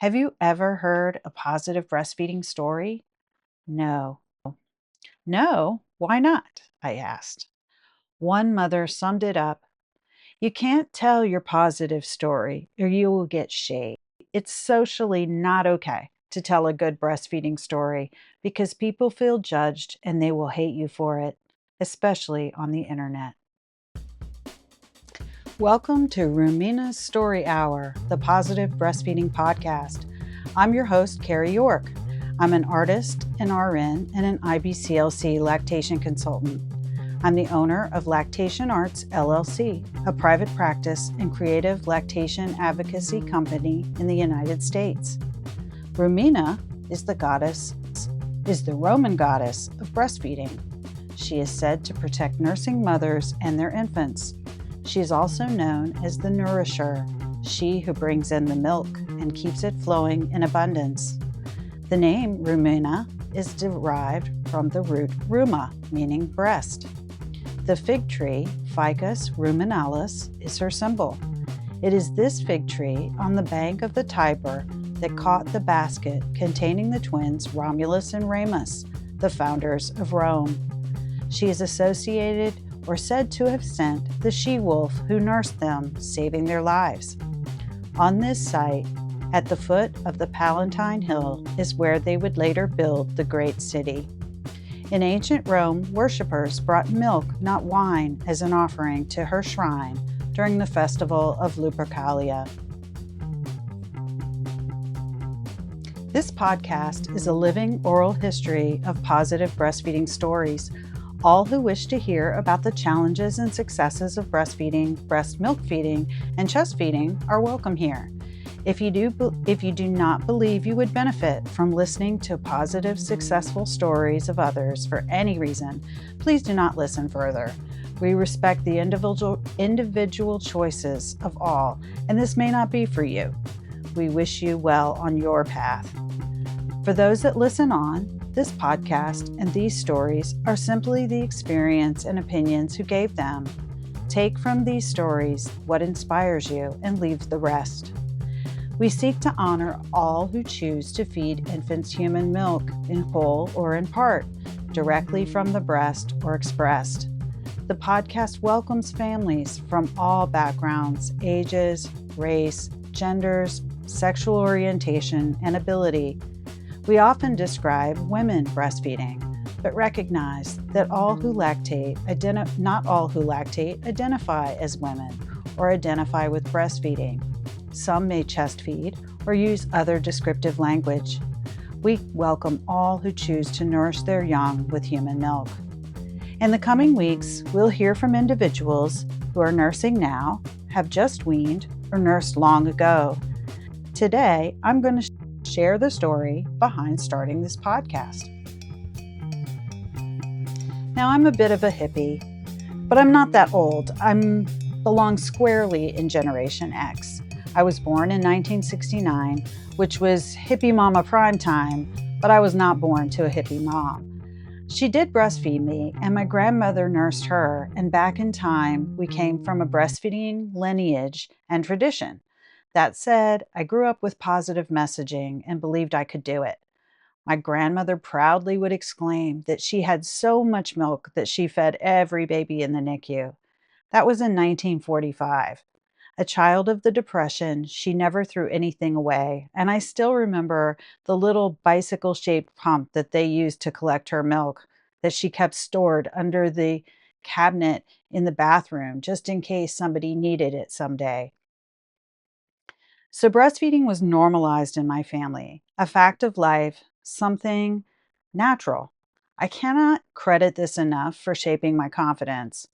Have you ever heard a positive breastfeeding story? No. No? Why not? I asked. One mother summed it up. You can't tell your positive story or you will get shade. It's socially not okay to tell a good breastfeeding story because people feel judged and they will hate you for it, especially on the internet. Welcome to Rumina's Story Hour, the Positive Breastfeeding Podcast. I'm your host, Cary York. I'm an artist, an RN, and an IBCLC lactation consultant. I'm the owner of Lactation Arts, LLC, a private practice and creative lactation advocacy company in the United States. Rumina is the Roman goddess of breastfeeding. She is said to protect nursing mothers and their infants. She is also known as the nourisher, she who brings in the milk and keeps it flowing in abundance. The name Rumina is derived from the root ruma, meaning breast. The fig tree, Ficus ruminalis, is her symbol. It is this fig tree on the bank of the Tiber that caught the basket containing the twins Romulus and Remus, the founders of Rome. She is associated or said to have sent the she-wolf who nursed them, saving their lives. On this site, at the foot of the Palatine Hill, is where they would later build the great city. In ancient Rome, worshippers brought milk, not wine, as an offering to her shrine during the festival of Lupercalia. This podcast is a living oral history of positive breastfeeding stories. All who wish to hear about the challenges and successes of breastfeeding, breast milk feeding, and chest feeding are welcome here. If you do not believe you would benefit from listening to positive, successful stories of others for any reason, please do not listen further. We respect the individual choices of all, and this may not be for you. We wish you well on your path. For those that listen on, this podcast and these stories are simply the experience and opinions who gave them. Take from these stories what inspires you and leave the rest. We seek to honor all who choose to feed infants human milk in whole or in part, directly from the breast or expressed. The podcast welcomes families from all backgrounds, ages, race, genders, sexual orientation, and ability. We often describe women breastfeeding, but recognize that not all who lactate identify as women or identify with breastfeeding. Some may chest feed or use other descriptive language. We welcome all who choose to nourish their young with human milk. In the coming weeks, we'll hear from individuals who are nursing now, have just weaned, or nursed long ago. Today, I'm going to share the story behind starting this podcast. Now, I'm a bit of a hippie, but I'm not that old. I belong squarely in Generation X. I was born in 1969, which was hippie mama prime time, but I was not born to a hippie mom. She did breastfeed me, and my grandmother nursed her, and back in time, we came from a breastfeeding lineage and tradition. That said, I grew up with positive messaging and believed I could do it. My grandmother proudly would exclaim that she had so much milk that she fed every baby in the NICU. That was in 1945. A child of the Depression, she never threw anything away, and I still remember the little bicycle-shaped pump that they used to collect her milk that she kept stored under the cabinet in the bathroom just in case somebody needed it someday. So breastfeeding was normalized in my family, a fact of life, something natural. I cannot credit this enough for shaping my confidence.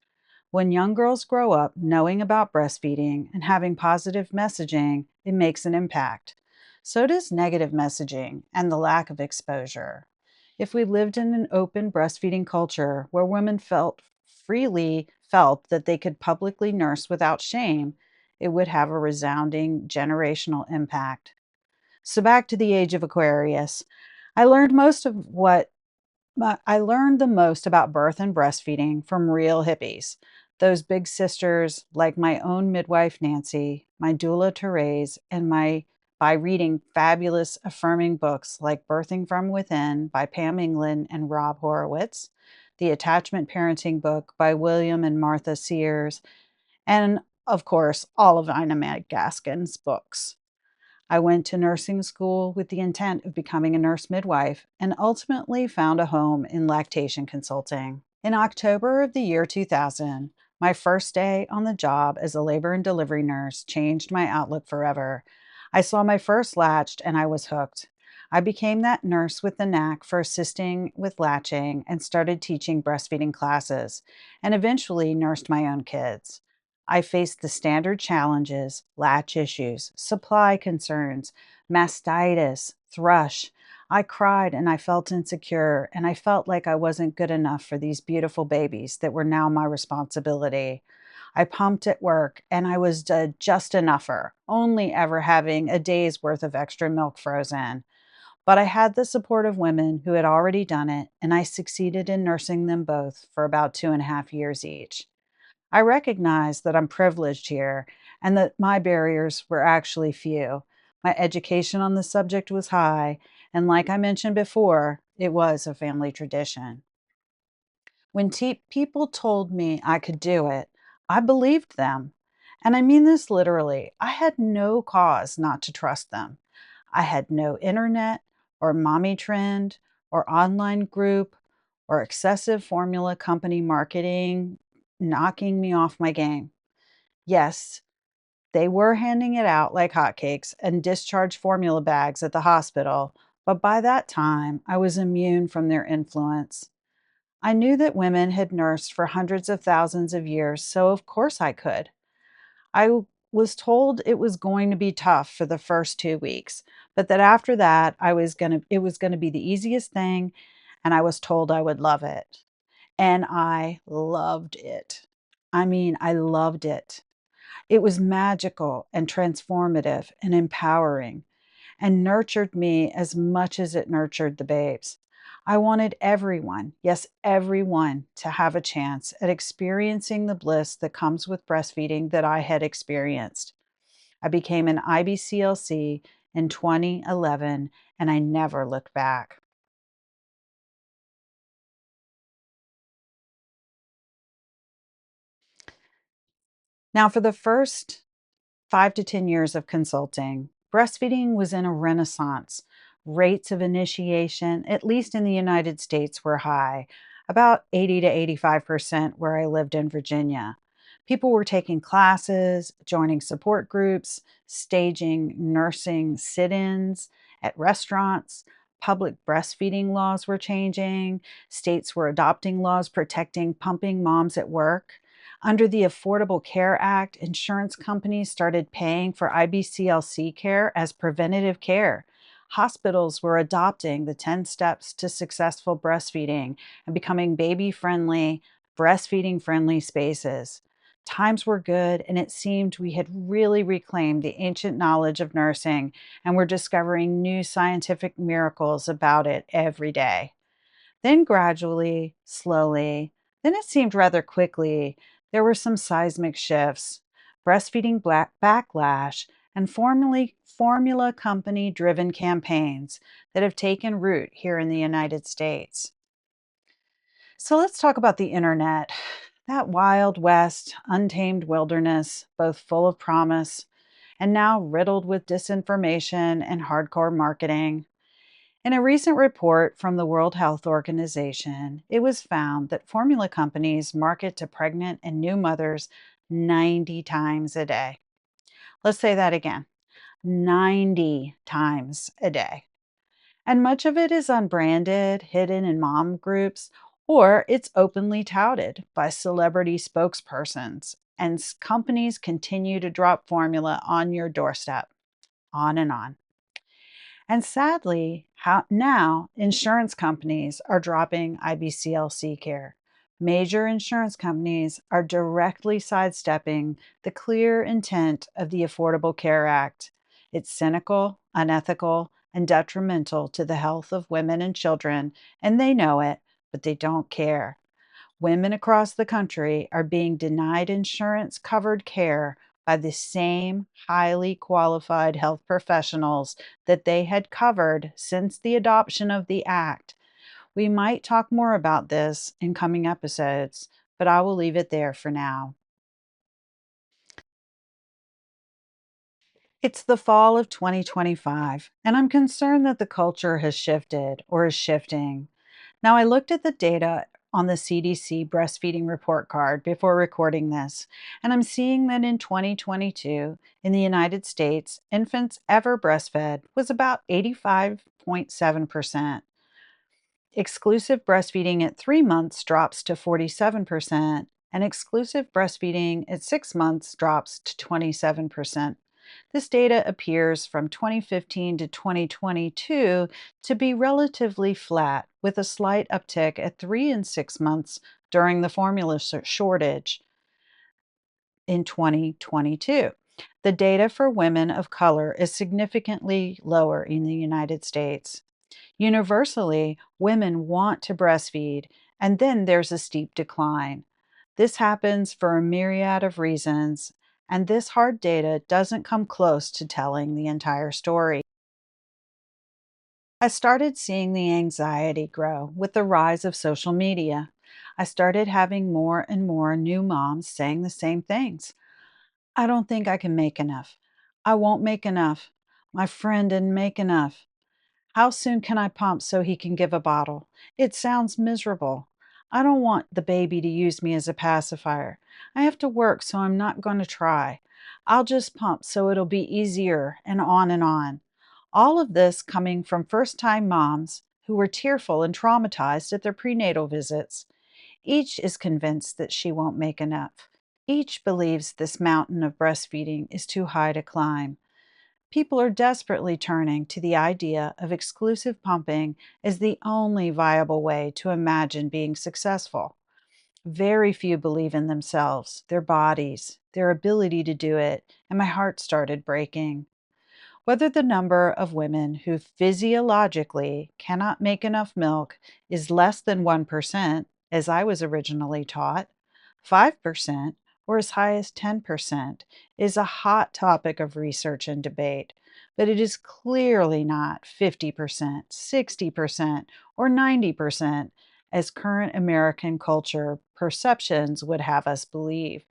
When young girls grow up knowing about breastfeeding and having positive messaging, it makes an impact. So does negative messaging and the lack of exposure. If we lived in an open breastfeeding culture where women freely felt that they could publicly nurse without shame, it would have a resounding generational impact. So back to the age of Aquarius. I learned the most about birth and breastfeeding from real hippies. Those big sisters like my own midwife, Nancy, my doula, Therese, and my by reading fabulous affirming books like Birthing from Within by Pam England and Rob Horowitz, the Attachment Parenting book by William and Martha Sears, and of course, all of Ina May Gaskin's books. I went to nursing school with the intent of becoming a nurse midwife and ultimately found a home in lactation consulting. In October of the year 2000, my first day on the job as a labor and delivery nurse changed my outlook forever. I saw my first latched and I was hooked. I became that nurse with the knack for assisting with latching and started teaching breastfeeding classes, and eventually nursed my own kids. I faced the standard challenges, latch issues, supply concerns, mastitis, thrush. I cried and I felt insecure, and I felt like I wasn't good enough for these beautiful babies that were now my responsibility. I pumped at work and I was a just enougher, only ever having a day's worth of extra milk frozen. But I had the support of women who had already done it, and I succeeded in nursing them both for about 2.5 years each. I recognize that I'm privileged here and that my barriers were actually few. My education on the subject was high, and like I mentioned before, it was a family tradition. When people told me I could do it, I believed them. And I mean this literally. I had no cause not to trust them. I had no internet or mommy trend or online group or excessive formula company marketing knocking me off my game. Yes, they were handing it out like hotcakes and discharge formula bags at the hospital, but by that time, I was immune from their influence. I knew that women had nursed for hundreds of thousands of years, so of course I could. Was told it was going to be tough for the first 2 weeks, but that after that, it was going to be the easiest thing, and I was told I would love it. And I loved it. I mean, I loved it. It was magical and transformative and empowering and nurtured me as much as it nurtured the babes. I wanted everyone, yes, everyone, to have a chance at experiencing the bliss that comes with breastfeeding that I had experienced. I became an IBCLC in 2011 and I never looked back. Now, for the first 5 to 10 years of consulting, breastfeeding was in a renaissance. Rates of initiation, at least in the United States, were high, about 80 to 85% where I lived in Virginia. People were taking classes, joining support groups, staging nursing sit ins at restaurants. Public breastfeeding laws were changing. States were adopting laws protecting pumping moms at work. Under the Affordable Care Act, insurance companies started paying for IBCLC care as preventative care. Hospitals were adopting the 10 steps to successful breastfeeding and becoming baby friendly, breastfeeding friendly spaces. Times were good, and it seemed we had really reclaimed the ancient knowledge of nursing and were discovering new scientific miracles about it every day. Then gradually, slowly, then it seemed rather quickly, there were some seismic shifts, breastfeeding backlash, and formula company driven campaigns that have taken root here in the United States. So let's talk about the internet. That wild west, untamed wilderness, both full of promise and now riddled with disinformation and hardcore marketing. In a recent report from the World Health Organization, it was found that formula companies market to pregnant and new mothers 90 times a day. Let's say that again, 90 times a day. And much of it is unbranded, hidden in mom groups, or it's openly touted by celebrity spokespersons. And companies continue to drop formula on your doorstep, on and on. And sadly, now insurance companies are dropping IBCLC care. Major insurance companies are directly sidestepping the clear intent of the Affordable Care Act. It's cynical, unethical, and detrimental to the health of women and children, and they know it, but they don't care. Women across the country are being denied insurance covered care by the same highly qualified health professionals that they had covered since the adoption of the Act. We might talk more about this in coming episodes, but I will leave it there for now. It's the fall of 2025, and I'm concerned that the culture has shifted or is shifting. Now, I looked at the data on the CDC breastfeeding report card before recording this, and I'm seeing that in 2022, in the United States, infants ever breastfed was about 85.7%. Exclusive breastfeeding at 3 months drops to 47%, and exclusive breastfeeding at 6 months drops to 27%. This data appears from 2015 to 2022 to be relatively flat, with a slight uptick at 3 and 6 months during the formula shortage in 2022. The data for women of color is significantly lower in the United States. Universally, women want to breastfeed, and then there's a steep decline. This happens for a myriad of reasons, and this hard data doesn't come close to telling the entire story. I started seeing the anxiety grow with the rise of social media. I started having more and more new moms saying the same things. I don't think I can make enough. I won't make enough. My friend didn't make enough. How soon can I pump so he can give a bottle? It sounds miserable. I don't want the baby to use me as a pacifier. I have to work, so I'm not going to try. I'll just pump so it'll be easier, and on and on. All of this coming from first time moms who were tearful and traumatized at their prenatal visits. Each is convinced that she won't make enough. Each believes this mountain of breastfeeding is too high to climb. People are desperately turning to the idea of exclusive pumping as the only viable way to imagine being successful. Very few believe in themselves, their bodies, their ability to do it, and my heart started breaking. Whether the number of women who physiologically cannot make enough milk is less than 1%, as I was originally taught, 5%, or as high as 10%, is a hot topic of research and debate, but it is clearly not 50%, 60%, or 90%, as current American culture perceptions would have us believe.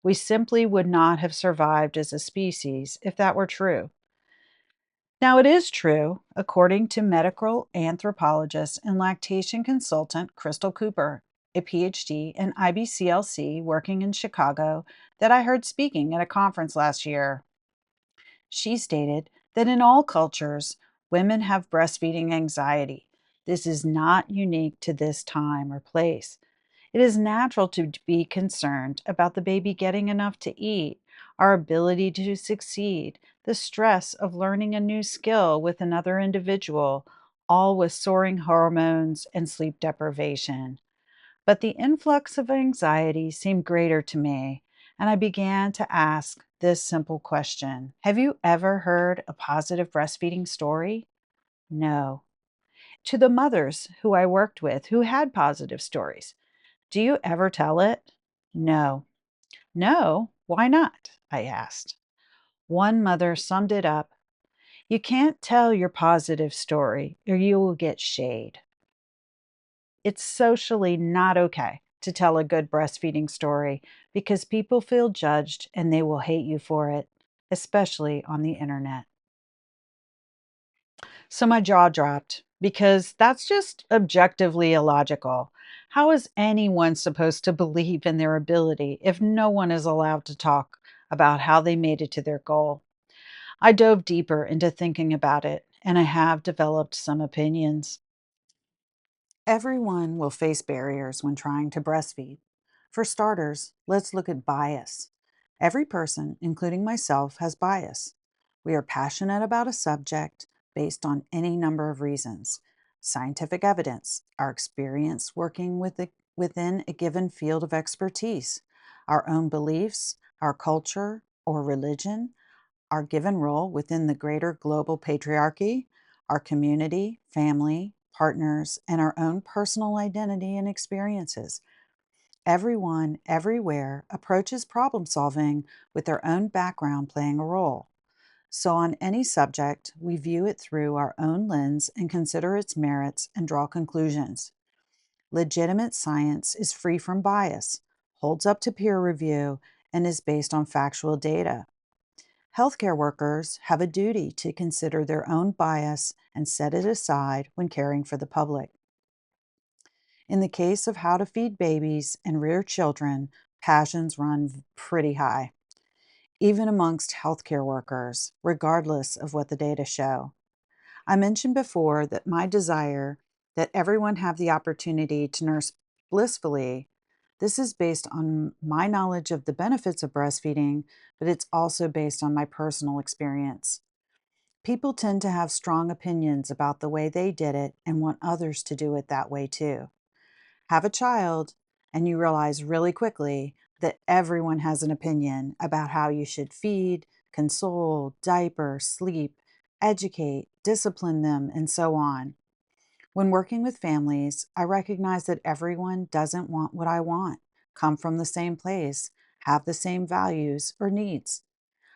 We simply would not have survived as a species if that were true. Now, it is true, according to medical anthropologist and lactation consultant Crystal Cooper, a PhD in IBCLC working in Chicago, that I heard speaking at a conference last year. She stated that in all cultures, women have breastfeeding anxiety. This is not unique to this time or place. It is natural to be concerned about the baby getting enough to eat, our ability to succeed, the stress of learning a new skill with another individual, all with soaring hormones and sleep deprivation. But the influx of anxiety seemed greater to me, and I began to ask this simple question. Have you ever heard a positive breastfeeding story? No. To the mothers who I worked with who had positive stories, do you ever tell it? No. No? Why not? I asked. One mother summed it up. You can't tell your positive story or you will get shade. It's socially not okay to tell a good breastfeeding story because people feel judged and they will hate you for it, especially on the internet. So my jaw dropped because that's just objectively illogical. How is anyone supposed to believe in their ability if no one is allowed to talk about how they made it to their goal? I dove deeper into thinking about it, and I have developed some opinions. Everyone will face barriers when trying to breastfeed. For starters, let's look at bias. Every person, including myself, has bias. We are passionate about a subject based on any number of reasons: scientific evidence, our experience working within a given field of expertise, our own beliefs, our culture or religion, our given role within the greater global patriarchy, our community, family, partners, and our own personal identity and experiences. Everyone, everywhere, approaches problem solving with their own background playing a role. So, on any subject, we view it through our own lens and consider its merits and draw conclusions. Legitimate science is free from bias, holds up to peer review, and is based on factual data. Healthcare workers have a duty to consider their own bias and set it aside when caring for the public. In the case of how to feed babies and rear children, passions run pretty high, even amongst healthcare workers, regardless of what the data show. I mentioned before that my desire that everyone have the opportunity to nurse blissfully. This is based on my knowledge of the benefits of breastfeeding, but it's also based on my personal experience. People tend to have strong opinions about the way they did it and want others to do it that way too. Have a child, and you realize really quickly that everyone has an opinion about how you should feed, console, diaper, sleep, educate, discipline them, and so on. When working with families, I recognize that everyone doesn't want what I want, come from the same place, have the same values or needs.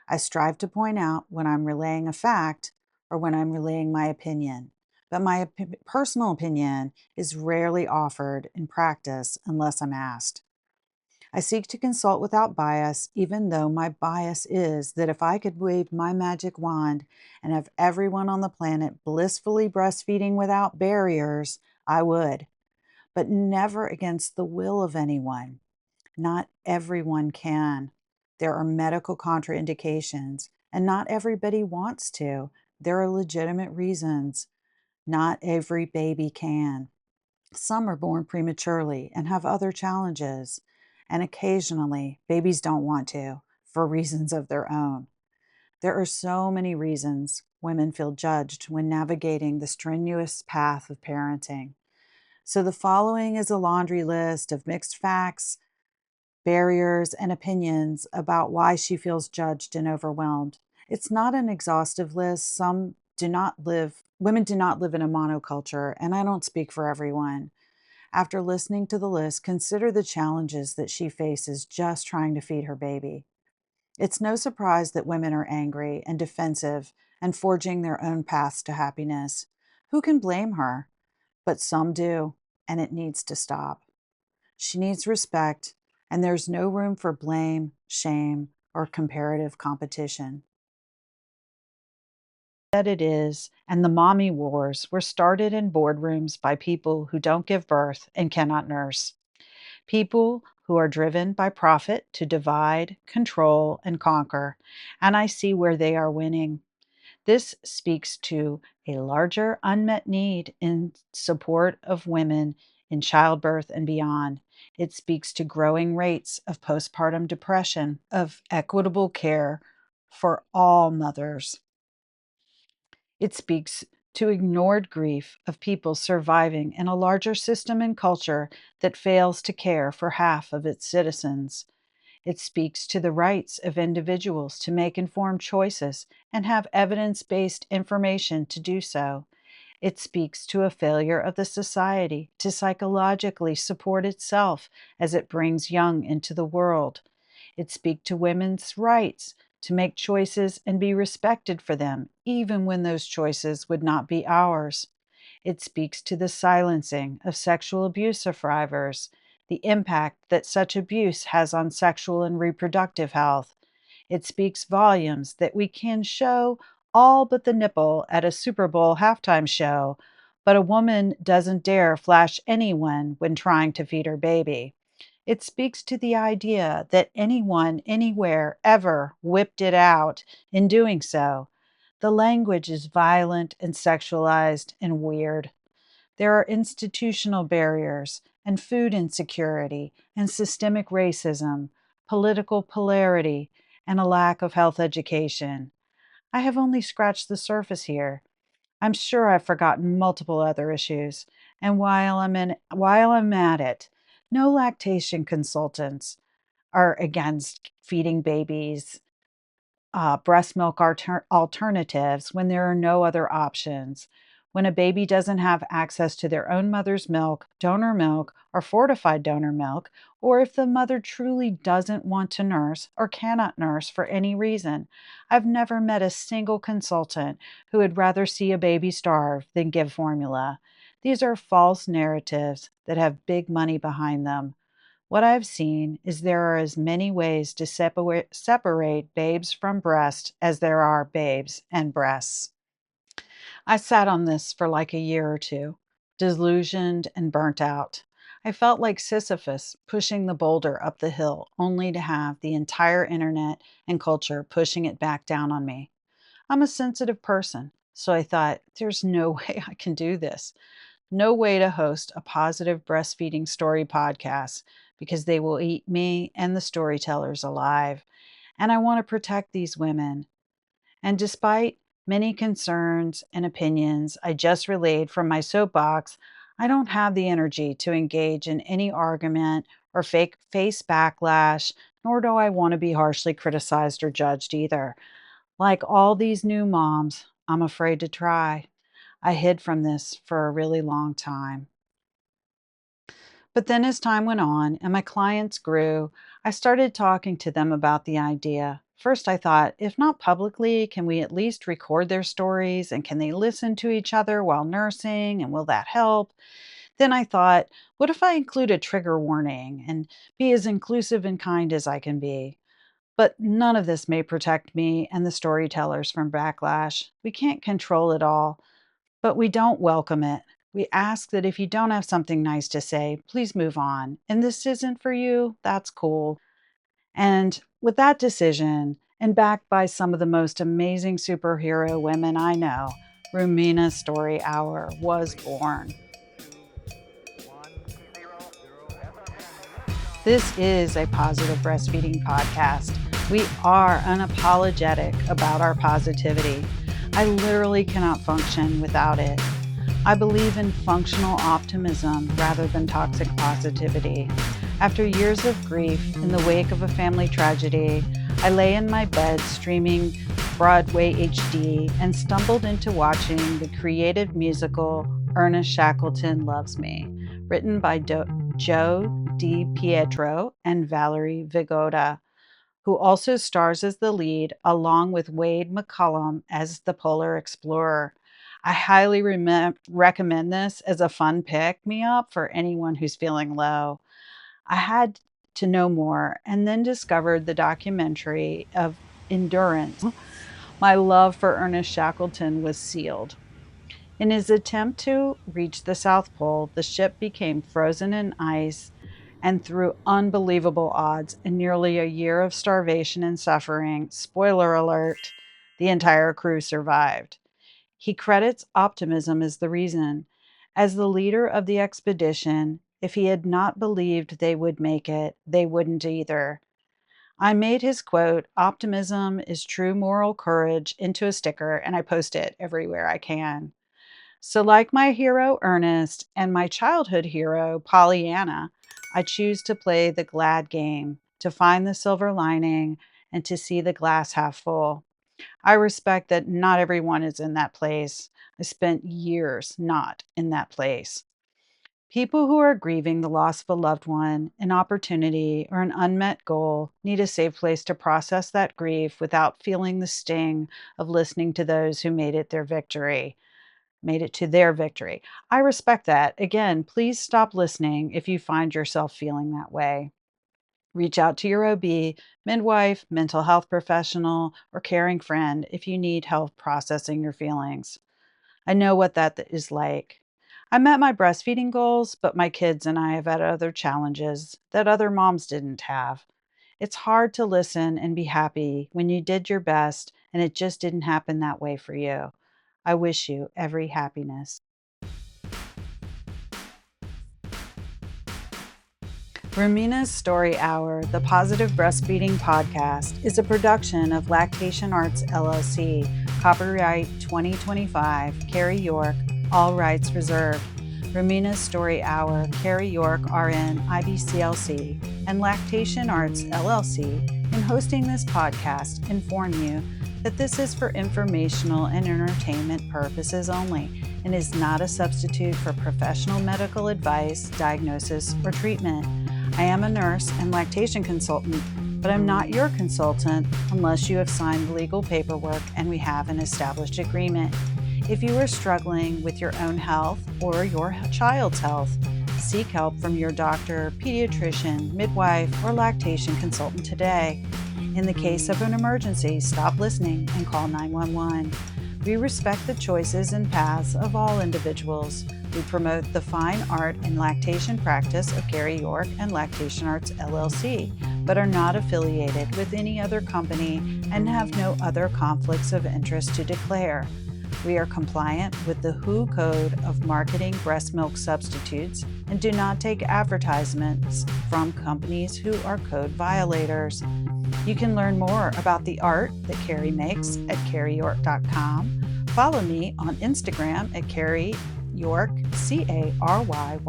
I strive to point out when I'm relaying a fact or when I'm relaying my opinion. But my personal opinion is rarely offered in practice unless I'm asked. I seek to consult without bias, even though my bias is that if I could wave my magic wand and have everyone on the planet blissfully breastfeeding without barriers, I would, but never against the will of anyone. Not everyone can. There are medical contraindications, and not everybody wants to. There are legitimate reasons. Not every baby can. Some are born prematurely and have other challenges. And occasionally, babies don't want to for reasons of their own. There are so many reasons women feel judged when navigating the strenuous path of parenting. So, the following is a laundry list of mixed facts, barriers, and opinions about why she feels judged and overwhelmed. It's not an exhaustive list. Women do not live in a monoculture, and I don't speak for everyone. After listening to the list, consider the challenges that she faces just trying to feed her baby. It's no surprise that women are angry and defensive and forging their own paths to happiness. Who can blame her? But some do, and it needs to stop. She needs respect, and there's no room for blame, shame, or comparative competition. That it is, and the mommy wars were started in boardrooms by people who don't give birth and cannot nurse. People who are driven by profit to divide, control, and conquer, and I see where they are winning. This speaks to a larger unmet need in support of women in childbirth and beyond. It speaks to growing rates of postpartum depression, of equitable care for all mothers. It speaks to ignored grief of people surviving in a larger system and culture that fails to care for half of its citizens. It speaks to the rights of individuals to make informed choices and have evidence based information to do so. It speaks to a failure of the society to psychologically support itself as it brings young into the world. It speaks to women's rights to make choices and be respected for them, even when those choices would not be ours. It speaks to the silencing of sexual abuse survivors, the impact that such abuse has on sexual and reproductive health. It speaks volumes that we can show all but the nipple at a Super Bowl halftime show, but a woman doesn't dare flash anyone when trying to feed her baby. It speaks to the idea that anyone, anywhere, ever whipped it out in doing so. The language is violent and sexualized and weird. There are institutional barriers and food insecurity and systemic racism, political polarity, and a lack of health education. I have only scratched the surface here. I'm sure I've forgotten multiple other issues. And while I'm at it, no lactation consultants are against feeding babies breast milk alternatives when there are no other options. When a baby doesn't have access to their own mother's milk, donor milk, or fortified donor milk, or if the mother truly doesn't want to nurse or cannot nurse for any reason, I've never met a single consultant who would rather see a baby starve than give formula. These are false narratives that have big money behind them. What I've seen is there are as many ways to separate babes from breast as there are babes and breasts. I sat on this for like a year or two, disillusioned and burnt out. I felt like Sisyphus pushing the boulder up the hill, only to have the entire internet and culture pushing it back down on me. I'm a sensitive person, so I thought, there's no way I can do this. No way to host a positive breastfeeding story podcast because they will eat me and the storytellers alive. And I want to protect these women. And despite many concerns and opinions I just relayed from my soapbox, I don't have the energy to engage in any argument or fake face backlash, nor do I want to be harshly criticized or judged either. Like all these new moms, I'm afraid to try. I hid from this for a really long time. But then, as time went on and my clients grew, I started talking to them about the idea. First, I thought, if not publicly, can we at least record their stories and can they listen to each other while nursing and will that help? Then I thought, what if I include a trigger warning and be as inclusive and kind as I can be? But none of this may protect me and the storytellers from backlash. We can't control it all, but we don't welcome it. We ask that if you don't have something nice to say, please move on. And this isn't for you, that's cool. And with that decision, and backed by some of the most amazing superhero women I know, Rumina's Story Hour was born. This is a positive breastfeeding podcast. We are unapologetic about our positivity. I literally cannot function without it. I believe in functional optimism rather than toxic positivity. After years of grief in the wake of a family tragedy, I lay in my bed streaming Broadway HD and stumbled into watching the creative musical Ernest Shackleton Loves Me, written by Joe DiPietro and Valerie Vigoda, who also stars as the lead, along with Wade McCullum as the polar explorer. I highly recommend this as a fun pick-me-up for anyone who's feeling low. I had to know more and then discovered the documentary of Endurance. My love for Ernest Shackleton was sealed. In his attempt to reach the South Pole, the ship became frozen in ice, and through unbelievable odds and nearly a year of starvation and suffering, spoiler alert, the entire crew survived. He credits optimism as the reason. As the leader of the expedition, if he had not believed they would make it, they wouldn't either. I made his quote, "Optimism is true moral courage," into a sticker, and I post it everywhere I can. So, like my hero Ernest and my childhood hero Pollyanna, I choose to play the glad game, to find the silver lining, and to see the glass half full. I respect that not everyone is in that place. I spent years not in that place. People who are grieving the loss of a loved one, an opportunity, or an unmet goal need a safe place to process that grief without feeling the sting of listening to those who made it to their victory. I respect that. Again, please stop listening if you find yourself feeling that way. Reach out to your OB, midwife, mental health professional, or caring friend if you need help processing your feelings. I know what that is like. I met my breastfeeding goals, but my kids and I have had other challenges that other moms didn't have. It's hard to listen and be happy when you did your best and it just didn't happen that way for you. I wish you every happiness. Rumina's Story Hour, the Positive Breastfeeding Podcast, is a production of Lactation Arts LLC, copyright 2025, Cary, York, all rights reserved. Rumina's Story Hour, Cary, York, RN, IBCLC, and Lactation Arts LLC, in hosting this podcast, inform you that this is for informational and entertainment purposes only and is not a substitute for professional medical advice, diagnosis, or treatment. I am a nurse and lactation consultant, but I'm not your consultant unless you have signed the legal paperwork and we have an established agreement. If you are struggling with your own health or your child's health, seek help from your doctor, pediatrician, midwife, or lactation consultant today. In the case of an emergency, stop listening and call 911. We respect the choices and paths of all individuals. We promote the fine art and lactation practice of Cary York and Lactation Arts LLC, but are not affiliated with any other company and have no other conflicts of interest to declare. We are compliant with the WHO Code of Marketing Breast Milk Substitutes and do not take advertisements from companies who are code violators. You can learn more about the art that Cary makes at caryyork.com. Follow me on Instagram at Cary York, CARYYORK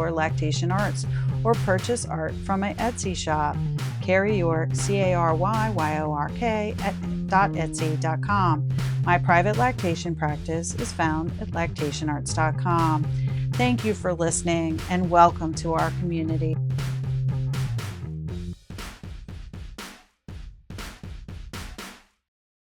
_ or purchase art from my Etsy shop, Cary York, CARYYORK@etsy.com. My private lactation practice is found at lactationarts.com. Thank you for listening and welcome to our community.